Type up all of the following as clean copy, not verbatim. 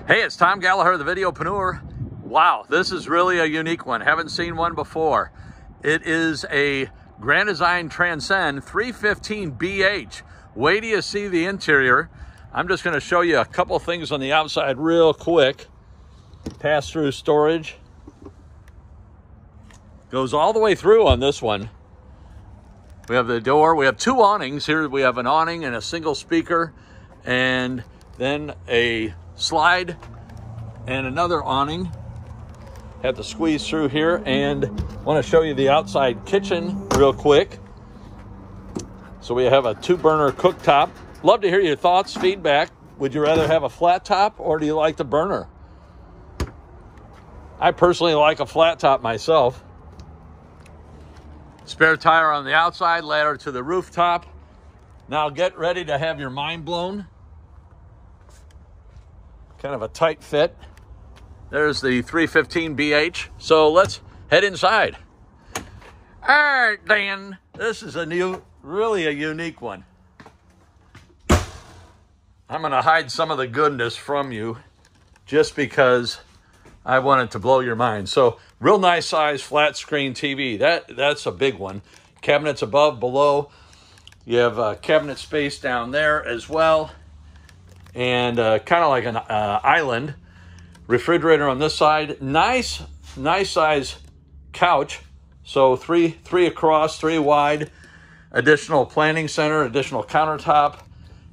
Hey, it's Tom Gallagher, the Videopreneur. Wow, this is really a unique one. Haven't seen one before. It is a Grand Design Transcend 315Bh. Wait till you see the interior. I'm just going to show you a couple things on the outside real quick. Pass-through storage. Goes all the way through on this one. We have the door. We have two awnings. Here we have an awning and a single speaker, and then a slide and another awning. Have to squeeze through here, and want to show you the outside kitchen real quick. So we have a 2-burner cooktop. Love to hear your thoughts, feedback. Would you rather have a flat top or do you like the burner? I personally like a flat top myself. Spare tire on the outside, ladder to the rooftop. Now get ready to have your mind blown. Kind of a tight fit. There's the 315Bh. So let's head inside. All right, Dan. This is really a unique one. I'm going to hide some of the goodness from you just because I want it to blow your mind. So real nice size flat screen TV. That's a big one. Cabinets above, below. You have cabinet space down there as well. And kind of like an island. Refrigerator on this side. Nice size couch. So three across, 3 wide. Additional planning center, additional countertop.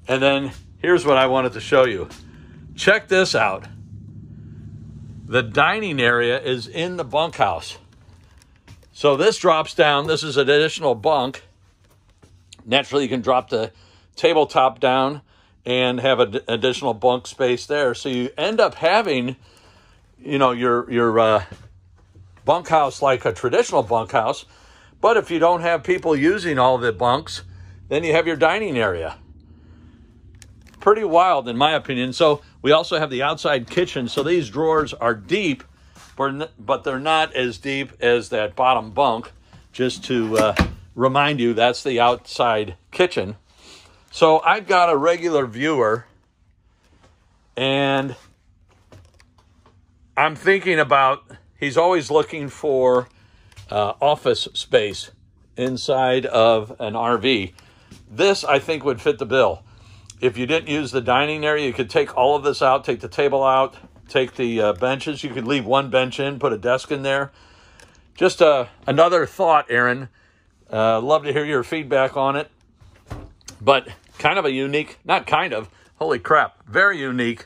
And then here's what I wanted to show you. Check this out. The dining area is in the bunkhouse. So this drops down. This is an additional bunk. Naturally, you can drop the tabletop down and have an additional bunk space there. So you end up having, you know, your bunkhouse like a traditional bunkhouse. But if you don't have people using all the bunks, then you have your dining area. Pretty wild, in my opinion. So we also have the outside kitchen. So these drawers are deep, but they're not as deep as that bottom bunk. Just to remind you, that's the outside kitchen. So I've got a regular viewer, and I'm thinking about, he's always looking for office space inside of an RV. This, I think, would fit the bill. If you didn't use the dining area, you could take all of this out, take the table out, take the benches. You could leave one bench in, put a desk in there. Just another thought, Aaron. Love to hear your feedback on it. But kind of a unique, not kind of, holy crap, very unique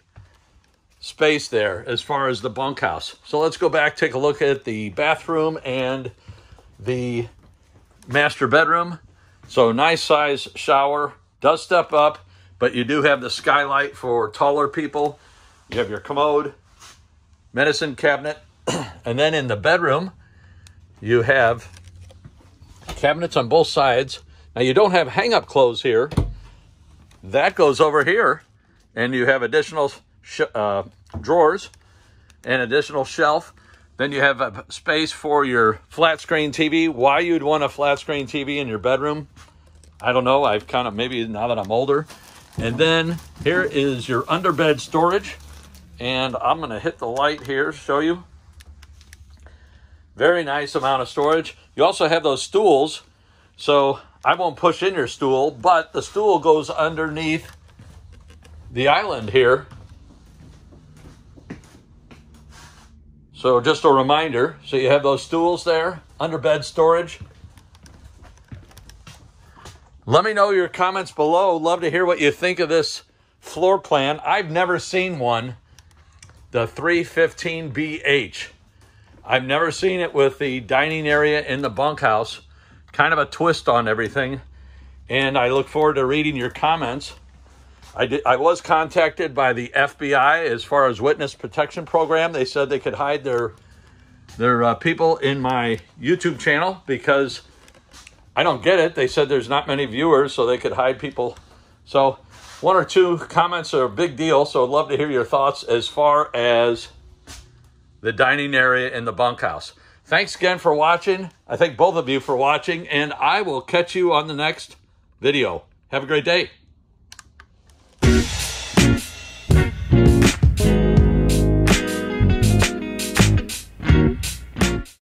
space there as far as the bunkhouse. So let's go back, take a look at the bathroom and the master bedroom. So nice size shower, does step up, but you do have the skylight for taller people. You have your commode, medicine cabinet, and then in the bedroom, you have cabinets on both sides. Now you don't have hang-up clothes here. That goes over here, and you have additional drawers and additional shelf. Then you have a space for your flat screen TV. Why you'd want a flat screen TV in your bedroom, I don't know. I've kind of, maybe now that I'm older. And then here is your underbed storage. And I'm going to hit the light here to show you. Very nice amount of storage. You also have those stools. So I won't push in your stool, but the stool goes underneath the island here. So just a reminder. So you have those stools there, underbed storage. Let me know your comments below. Love to hear what you think of this floor plan. I've never seen one, the 315Bh. I've never seen it with the dining area in the bunkhouse. Kind of a twist on everything. And I look forward to reading your comments. I was contacted by the FBI as far as witness protection program. They said they could hide their people in my YouTube channel because I don't get it. They said there's not many viewers, so they could hide people. So 1 or 2 comments are a big deal. So I'd love to hear your thoughts as far as the dining area in the bunkhouse. Thanks again for watching. I thank both of you for watching, and I will catch you on the next video. Have a great day.